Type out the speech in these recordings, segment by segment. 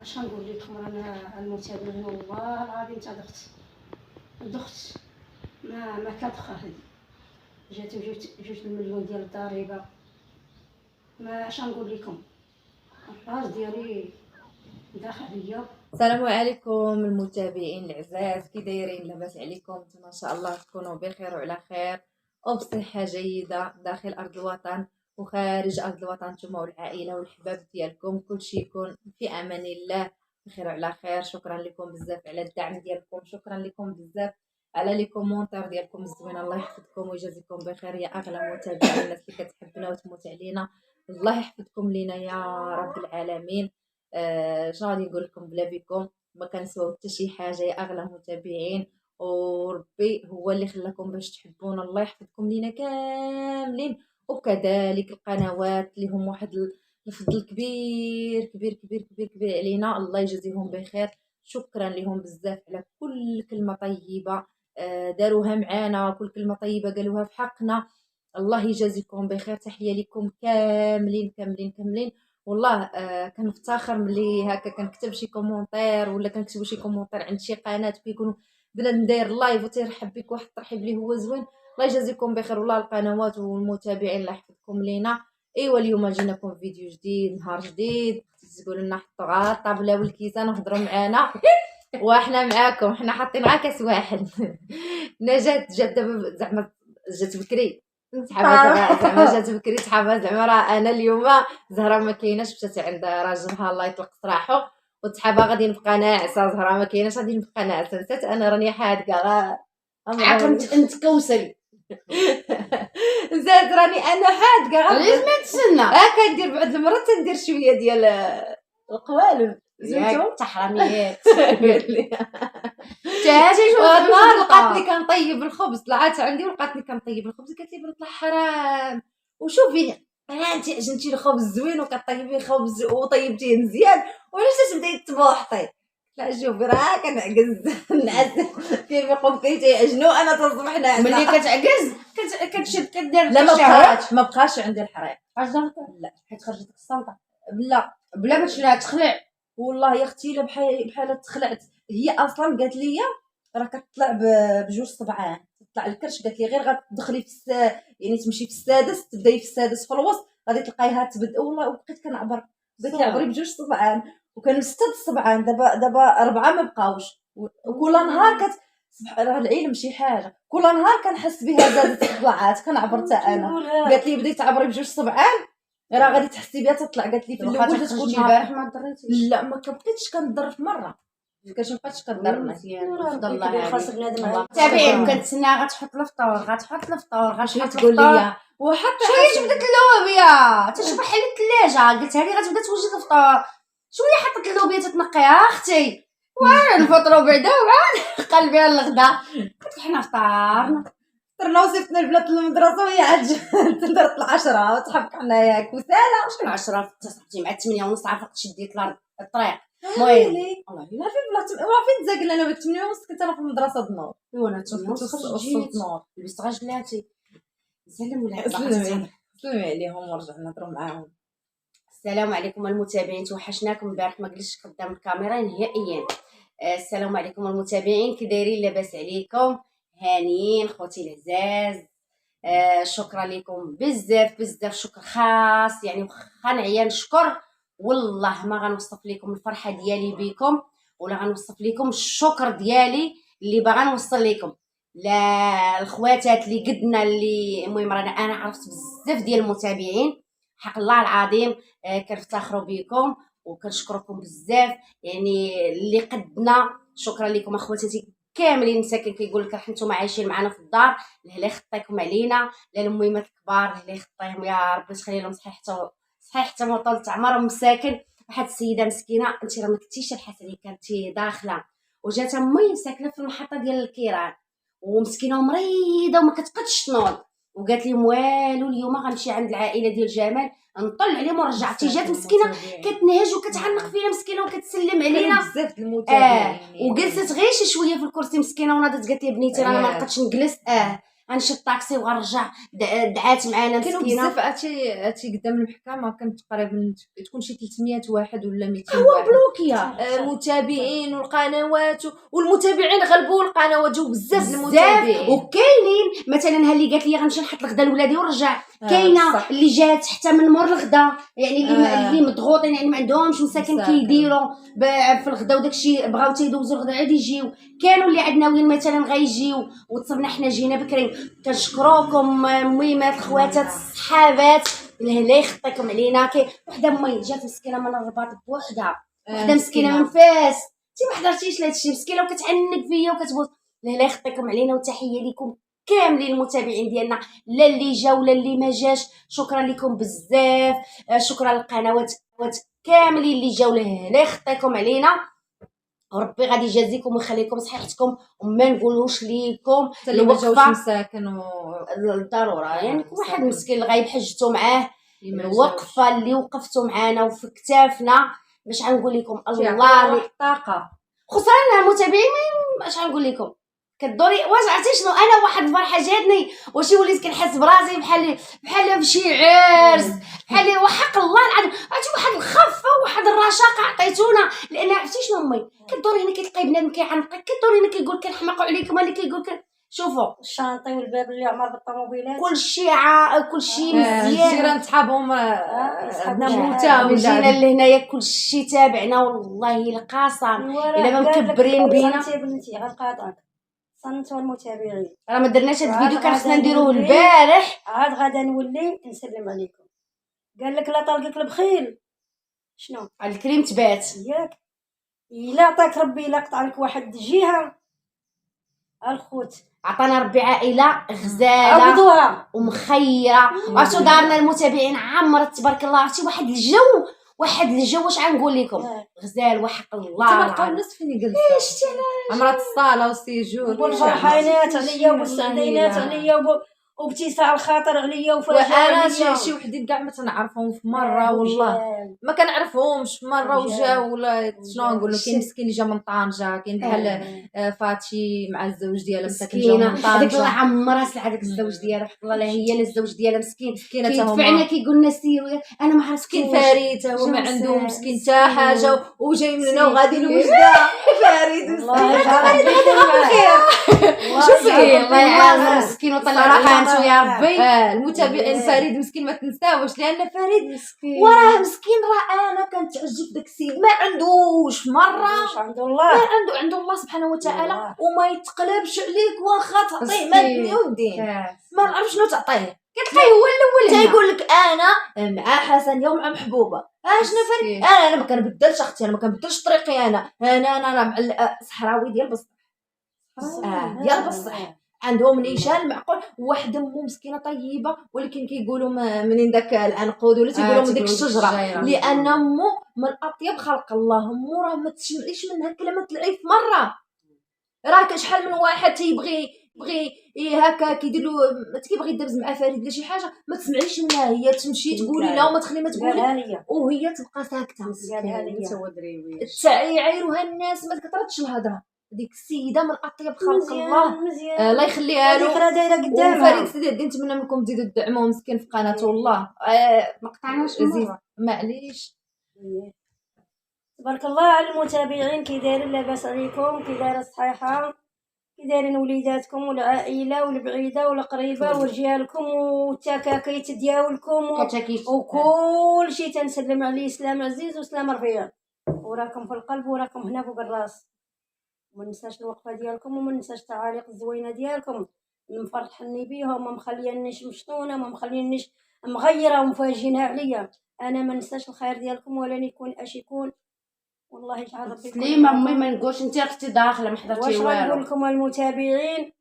اش غنقول لكم؟ انا المتابعين والله العظيم تا دخت ما كتدخل هذه جات جوج المليون ديال الضريبه. ما اش غنقول لكم؟ الراس ديالي داخل عليا. السلام عليكم المتابعين العزاز، كي دايرين؟ لاباس عليكم؟ ما شاء الله تكونوا بخير وعلى خير وبصحه جيده داخل ارض الوطن وخارج ارض الوطن، نتوما والعائله والحباب ديالكم كلشي يكون في امان الله بخير وعلى خير. شكرا لكم بزاف على الدعم ديالكم، شكرا لكم بزاف على لي كومونتير ديالكم الزوينه. الله يحفظكم ويجازيكم بخير يا اغلى متابعين، الناس اللي كتحبنا وتموت علينا، الله يحفظكم لينا يا رب العالمين. شنو غادي نقول لكم؟ بلا بكم ما كنسواو حتى شي حاجه يا اغلى متابعين، وربي هو اللي خلاكم باش تحبونا. الله يحفظكم لينا كاملين، وكذلك القنوات اللي هم واحد الفضل كبير كبير كبير كبير كبير علينا، الله يجازيهم بخير. شكرا لهم بزاف على كل كلمه طيبه داروها معانا، كل كلمه طيبه قالوها في حقنا. الله يجازيكم بخير، تحيه لكم كاملين كاملين كاملين. والله كنفتخر ملي هكا كنكتب شي كومونتير ولا كنكتبوا شي كومونتير عند شي قناه كيكونوا بنادم داير لايف وتيرحب بك واحد الترحيب اللي هو زوين. الله يجازيكم بخير والله القنوات والمتابعين، الله يحفظكم لينا. ايوا اليوم جيناكم فيديو جديد، نهار جديد، تقولوا لنا حطوا غا الطابله والكيسان وهضروا معنا واحنا معاكم، حنا حاطين غا كاس واحد نجات جات دابا زعما جات بكري، زعما جات بكري صحابها، زعما راه انا اليوم زهره ما كايناش، مشات عند راجلها الله يطلق سراحو، وصحابها غادي نبقى ناعسه. زهره ما كايناش غادي نبقى ناعسه، نسيت انا راني حادقه عاقمت انت كوسري نسيت راني انا حادقه لازم تسنى كندير بعد المرات تندير شويه ديال القوالب زوينتو تحرميات قال لي تاجي شو والنهار لقاتني كنطيب الخبز، طلعت عندي ولقاتني كنطيب الخبز، قالت لي بنت الحرام وشوفي انت عجنتي الخبز زوين وكطيبي خبز وطيبتيه مزيان وعلاش تبداي تبوحطي؟ لا شوفي راه كنعكز الناس كيفيقوا كيتعجنوا انا تصبح ناعسه. ملي كتعكز كتشد كدير لا ما بقاش عندي الحريق. لا حيت خرجتك السلطه بلا باش لا تخلع. والله يا اختي لا بحال تخلعت. هي اصلا قالت لي راه كتطلع بجوج صبعان، تطلع الكرش، قالت لي غير غتدخلي في يعني تمشي في السادس، تبداي في السادس في الوسط غادي تلقايها تبدا. والله وبقيت كنعبر، بغيت نعبري بجوج صبعان وكانوا 6 صبعان، دابا 4 ما بقاوش. وكل نهار راه العلم شي حاجه، كل نهار كنحس بها زادت طلعات كنعبر حتى انا. قالت لي بديت تعبري بجوج صبعان راه غادي تحسي بها تطلع. قالت لي في الاول تكون تكون البارح ما ضريتيش. لا ما بقيتش كنضر في مره، كاش مابقاتش كنضر مزيان فضل الله عليك. خاص بنادم تابعين كنتسنى غتحط الفطور غتحط الفطور شنو غتحط تقول الفطور. لي وحتى شويه جبدت اللوبيا تشبح لي الثلاجه، قلتها لي غتبدا توجد الفطور، شويه حطت اللوبيا تتنقيها اختي وانا نفطروا بعدا وعاد قلبي على الغدا. قلت حنا فطرنا وصيفطنا البنات للمدرسه وهي عاد تدرت 10 وتحبك حنايا كساله. شكون 10 تصحتي مع 8 ونص عافاك تشديت الطريق. المهم والله الا في بلاصه ما فين تزاقلنا انا بك 8 ونص كنت انا في المدرسه النور وانا 8 ونص جيت النور لبست غجلاتي سلم ولا سلمي عليهم ورجعنا نهضروا معاهم. السلام عليكم المتابعين، توحشناكم البارح ما جلستش قدام الكاميرا نهائيا. السلام عليكم المتابعين، كي دايرين؟ لاباس عليكم؟ هانيين خوتي العزاز. شكرا لكم بزاف بزاف، شكر خاص يعني واخا نعيا نشكر والله ما غنوصف لكم الفرحه ديالي بكم ولا غنوصف لكم الشكر ديالي اللي باغا نوصل لكم. لا الخواتات اللي قدنا اللي المهم رانا انا عرفت بزاف ديال المتابعين حق الله العظيم. كنفتخروا بكم وكنشكركم بزاف يعني اللي قدنا. شكرا لكم اخواتاتي كاملين. مساكن كيقول لك راه نتوما عايشين معنا في الدار، الله يخطيكم علينا، لا المهمات الكبار الله يخطيهم يا ربي تخلي لهم صحيح حتى طول عمرهم. مساكن واحد السيده مسكينه، انت راه ما كنتيش الحاله اللي كانتي داخله وجات امي ساكنه في المحطه ديال الكيران ومسكينه ومريضه وما كتقدش تنوض، وقالت لي والو اليوم غنمشي عند العائله ديال جمال نطل عليهم ورجعتي. جات مسكينه كتنهج وكتعنق فينا مسكينه وكتسلم علينا بزاف المتابعين. وجلست غير شي شويه في الكرسي مسكينه وناضت قالت لي بنيتي انا ما نقدش نجلس. غنشد الطاكسي وغنرجع. دعات معانا كانوا مسكينه. بزاف عرفتي قدام المحكمه، كانت تقريبا تكون شي 300 واحد ولا 200 هو واحد. بلوكيا المتابعين والقنوات والمتابعين غلبوا القنوات، جاو بزاف بزاف. المتابعين. وكاينين مثلا ها اللي قالت لي غنمشي نحط الغدا لولادي ونرجع، كاينه صح. اللي جات حتى من مور الغدا، يعني اللي مضغوطين، يعني ما عندهمش مساكن كيديروا في الغدا وداكشي، بغاو تيدوزوا الغدا عاد يجيو. كانوا اللي عندنا وين مثلا غيجيو وتصبنا حنا جينا بكري. كنشكروكم ميمات الخواتات الصحابات، الله يخطيكم علينا. كاين وحده مي جات مسكينه من الرباط بوحدها، وحده مسكينه من فاس، انت ما حضرتيش لهادشي، مسكينه وكتعنق فيا وكتبوس. الله يخطيكم علينا. وتحيه لكم كاملين المتابعين ديالنا، لا اللي جا ولا اللي ما جاش، شكرا لكم بزاف. شكرا للقنوات كاملين اللي جاو، الله يخطيكم علينا، وربي غادي يجازيكم ويخليكم صحيحتكم. وما نقولوش ليكم اللي ما جاوش مساكن الضروره، يعني واحد مسكين الغايب حجتو معاه، الوقفه اللي وقفتوا معانا وفي كتافنا. باش غنقول لكم الله الطاقه خسرنا المتابعين. باش غنقول لكم كدوري واش عرفتي شنو، انا واحد الفرحه جاتني واش وليت كنحس براسي بحال بشي عرس، بحال وحق الله العظيم. عرفتي واحد الخفه وواحد الرشاقه عطيتونا. لان عرفتي شنو امي، كدوري هنا كتلقاي بنادم كيعنقك، كدوري هنا كيقول كنحماقوا عليكم، اللي كيقول شوفوا الشانطي والباب اللي عمر بالطوموبيلات، كلشي مزيان. الجيران صحابهم موتا وجينا لهنايا كلشي تابعنا، والله القسم الا ما مكبرين بينا. صنتي بنتي غنقاطعك، صنتوا المتابعين، راه ما درناش هاد الفيديو، كان خصنا نديروه البارح. عاد غدا نولي نسلم عليكم. قال لك لا طلقك البخيل شنو الكريم تبات ياك، الا عطاك ربي الا قطع لك واحد الجهه الخوت، عطانا ربي عائله غزاله عبدوها ومخيره. عرفتوا دارنا المتابعين عمرت تبارك الله. عرفتي واحد الجو واش غنقول لكم، غزال وحق الله. تبقاو الناس فين جالسه عمرات الصاله والسيجور والفرحانات عليا والسعدينات عليا وابتساع الخاطر عليا وانا شي وحدين كاع ما تنعرفهم في مره، والله ما كنعرفهمش في مره وجاو. ولا شنو نقول لك، كاين مسكين اللي جا من طنجه، كاين بحال فاتشي مع الزوج ديالها مسكينه، هذيك الله عمرها هذاك الزوج ديالها حق الله، لا هي لا الزوج ديالها مسكين كيدفعنا كيقول لنا سيروا. انا ما عرفتش مسكين فريد هو ما عنده مسكين حتى حاجه وجاي من هنا وغادي لوجده. فريد الله يجعل بالخير. شوفي الله يعاون مسكين وطلع حانته يا ربي. المتابعين فريد مسكين ما تنساوش، لان فريد وراه مسكين. راه انا كنتعجب داك السيد ما عندوش مره، عنده الله، عنده الله سبحانه وتعالى، وما يتقلبش عليك واخا تعطيه ما الدنيا والدين، ما نعرف شنو تعطيه. كتلقاه هو الاول تيقول لك انا مع حسن يوم مع محبوبه. شنو فريد، انا ما كنبدلش اختي، انا ما كنبدلش طريقي، انا مع الصحراوي ديال بصح، ديال بصح عندهم نيشان معقول. واحد امو مسكينه طيبه، ولكن كيقولوا منين داك العنقود ولا تيقولوا من ديك الشجره، لان امو من اطيب خلق الله. امو راه ما تسمعيش منها كلمه العيب مره. راه شحال من واحد تيبغي هكا كيدير له كيبغي يدبز مع فريد ولا شي حاجه، ما تسمعيش منها، هي تمشي تقولي لا وما تخلي ما تقولي، وهي تبقى ساكته. يعايروها الناس، ما كثرتش الهضره. ديك السيده من اطيب خلق الله، الله يخليها له. ذكرى دايره قدامها. فريد سيدي نتمنى منكم تزيدوا تدعموه مسكين في قناته، والله ما قطعناش مره معليش. تبارك الله على المتابعين. كي دايرين لاباس عليكم، كي دايره الصحيحه، كي دايرين وليداتكم والعائله والبعيده والقريبه ورجالكم والتكاكيت ديالكم وكل شيء تنسلم عليه سلام عزيز وسلام رفيع، وراكم في القلب وراكم هنا فوق الراس. وما ننساش الوقفه ديالكم، وما ننساش التعاليق الزوينه ديالكم، مفرحني بيهم، ما مخلينيش مشطونه، ما مخلينيش مغيره ومفاجئينها عليا. انا ما ننساش الخير ديالكم ولن يكون اش يكون. والله يجعل ربي سليمه امي ما نقولش انت اختي داخله ما حضرتي والو. واش غنقول لكم المتابعين،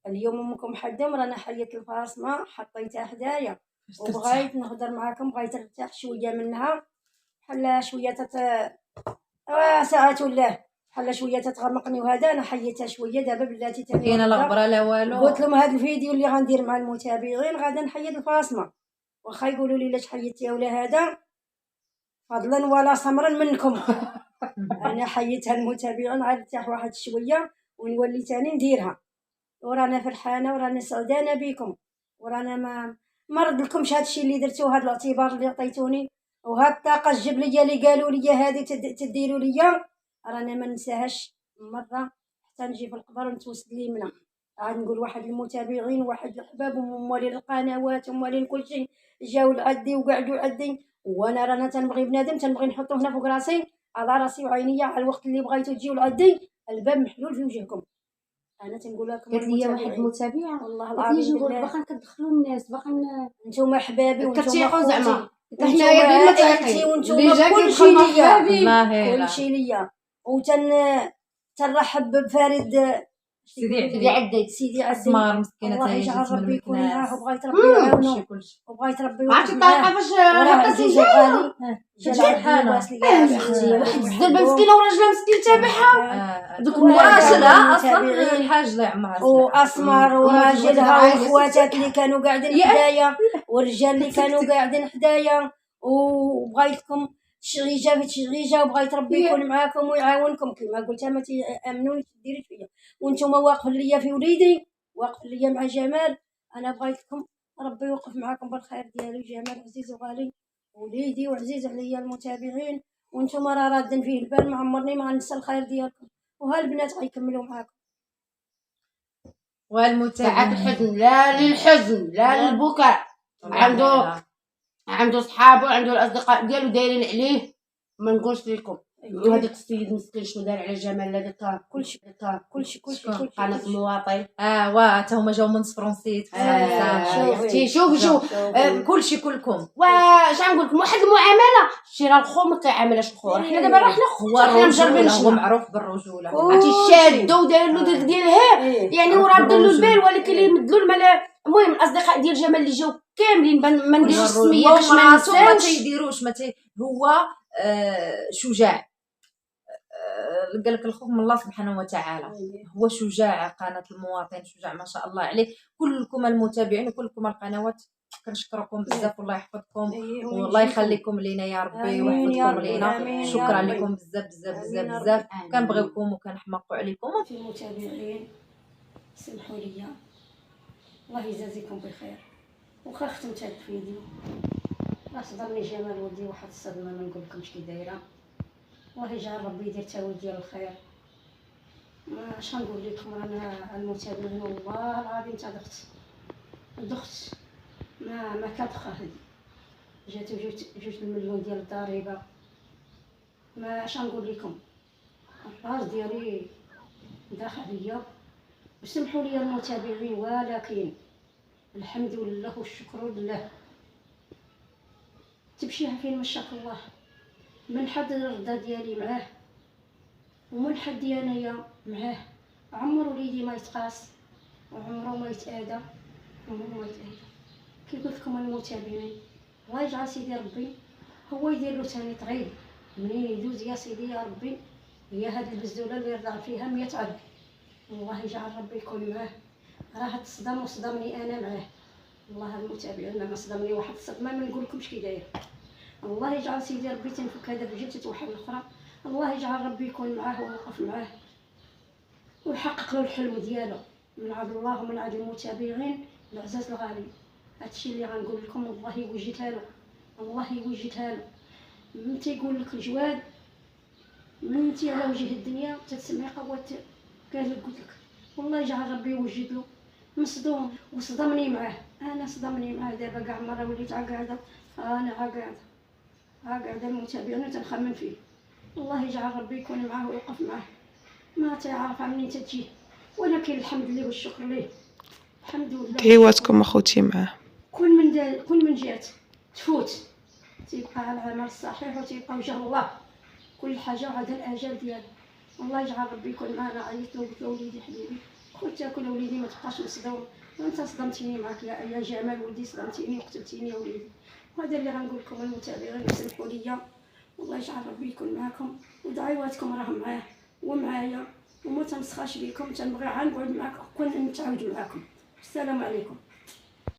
اليوم امكم حدام رانا حيت الفاصمه حطيتها حدايا وبغيت نهضر معاكم، بغيت نرتاح شويه منها، بحال شويه ساعات ولا بحال شويه تتغمقني، وهذا انا حيتها شويه دابا بلاتي تاني كاينه لا غبره لا والو. قلت لهم هذا الفيديو اللي غندير مع المتابعين غادا نحيد الفاصمه، واخا يقولوا لي لاش حيدتيها ولا هذا، فضلا ولا صمرا منكم. انا حيتها المتابعين عاد ارتاح واحد شويه ونولي تاني نديرها. ورانا فرحانه ورانا سعدانه بكم، ورانا ما ردلكمش هذا الشيء اللي درتو، هذا الاعتبار اللي عطيتوني، وهاد الطاقه الجبليه اللي قالوا لي هذه تديروا ليا، رانا ما ننساهاش مره حتى نجي في القبر ونتوسد لي منها. عاد نقول واحد المتابعين وواحد الحباب وموالين القنوات وموالين كل شيء جاو لعدي وقعدوا عدي، وانا رانا تنبغي بنادم تنبغي نحطو هنا فوق راسي على راسي وعينيا على الوقت اللي بغيتو تجيو لعدي الباب محلول في وجهكم. انا تنقول لكم قالت لي واحد المتابعه والله قالت لي العظيم نقول بالله باقا كتدخلوا الناس باقا نتوما حبابي وانتوما كتيقوا زعما حنايا حنايا غير بالمتاقي وانتوما كلشي ليا، الله كلشي ليا. تنرحب بفارد سيدي عدي سيدي عدي اسمار مسكينه الله تاهي يجعل جات من ربي يكون الناس. معاه وبغيت ربي يعاونو كلشي وبغيت ربي عرفتي يوقف الطريقه معاه. فاش وراه هكا عزيز وغالي جا شحال لاباس ليا اختي واحد الزلبه مسكينه وراجلها مسكين تابعها دوك واجلها اصلا الحاج الله يعمرها واسمر وراجلها واخواتات اللي كانوا قاعدين حدايا والرجال اللي كانوا قاعدين حدايا، وبغيتكم شغيجه في شغيجه وبغيت ربي يكون معاكم ويعاونكم كما قلت ما تامنوني تديروا فيا وانتم واقفين ليا في وليدي واقفين ليا مع جمال. انا بغيتكم ربي يوقف معاكم بالخير ديالو. جمال عزيز وغالي وليدي وعزيز عليا المتابعين، وانتم راه رادين فيه البال ما عمرني ما غنسى الخير ديالكم، وهالبنات غيكملوا معاكم. ساعات الحزن لا للحزن لا للبكاء، عنده صحابه عنده الاصدقاء ديالو دايرين عليه، ما نقولش لكم. وهذاك السيد مسكين شنو دار على جمال هذاك كلشي قناه المواطن تا هما جاو من فرنسا اختي شوف كلشي كلكم واش غنقول لكم واحد المعامله شتي الخو ما كيعاملش الخو، حنا دابا راه حنا مجربين هو معروف بالرجوله عرفتي شادو وداير له ديك ديالها يعني وراد له البال، ولكن اللي مدلو المهم الاصدقاء ديال جمال اللي جاو كاملين ما نديروش السميه باش ما ننساوش ما تيديروش هو شجاع قال لك الخوف من الله سبحانه وتعالى. هو شجاع قناه المواطن شجاع ما شاء الله عليه. كلكم المتابعين وكلكم القنوات كنشكركم بزاف والله يحفظكم والله يخليكم لينا يا ربي ويحفظكم لينا. شكرا لكم بزاف بزاف بزاف بزاف كنبغيوكم وكنحماقوا عليكم. في المتابعين سمحوا لي الله يجازيكم بخير. وخا ختمت هذا الفيديو راه صدمني جمال ولدي واحد الصدمه ما نقولكمش كي دايره. الله يجعل ربي يدير تاويل ديال الخير. ما اش غنقول لكم رانا المتابعين والله العظيم تا دخت ما كتخا هذه جاتو جوج المليون ديال الضريبه. ما اش غنقول لكم الراس ديالي داخل عليا. وسمحوا لي المتابعين ولكن الحمد لله والشكر لله تمشيها فين مشاك الله. من حد الرضا ديالي معاه ومن حدي انايا معاه. عمر وليدي ما يتقاس وعمره ما يتآذى عمره ما يتآذى. كي قلت لكم المتابعين الله يجعل سيدي ربي هو يدير له ثاني طريق منين يدوز يا سيدي يا ربي. هي هذه البزوله اللي رضع فيها 100 عام. الله يجعل ربي يكون معاه. راه تصدم وصدمني انا معاه. الله المتابعين ما صدمني واحد الصدمه ما نقولكمش كي داير. الله يجعل سيدي ربي تنفك هذا بجلسة واحد الاخرى. الله يجعل ربي يكون معاه ويوقف معاه ويحقق له الحلم ديالو من عند الله ومن عند المتابعين العزاز الغالي. هادشي اللي غنقول لكم والله يوجدها له الله يوجدها له. من تيقول لك الجواد من تي على وجه الدنيا تتسمي قوات قال لك قلت لك والله يجعل ربي يوجد له. مصدوم وصدمني معاه. انا صدمني معاه دابا كاع مره وليت قاعده انا قاعده المتابعين تنخمم فيه. الله يجعل ربي يكون معاه ويوقف معاه. ما تعرف منين تجيه ولكن الحمد لله والشكر ليه. الحمد لله دعواتكم اخوتي معاه. كل من جات تفوت تيبقى على العمل الصحيح وتيبقى وجه الله. كل حاجه وعاد الاجل ديالها. الله يجعل ربي يكون معنا. عيطت له قلت له وليدي حبيبي خذ تاكل وليدي ما تبقاش مصدوم. وانت صدمتيني معك يا جمال ولدي صدمتيني وقتلتيني يا وليدي. وهذا اللي غنقول لكم المتابعين سمحوا لي. والله يجعل ربي يكون معكم ودعواتكم راه معاه ومعايا وما تنسخاش بكم. تنبغي عا نقعد معاك ونتعاود معاكم. السلام عليكم.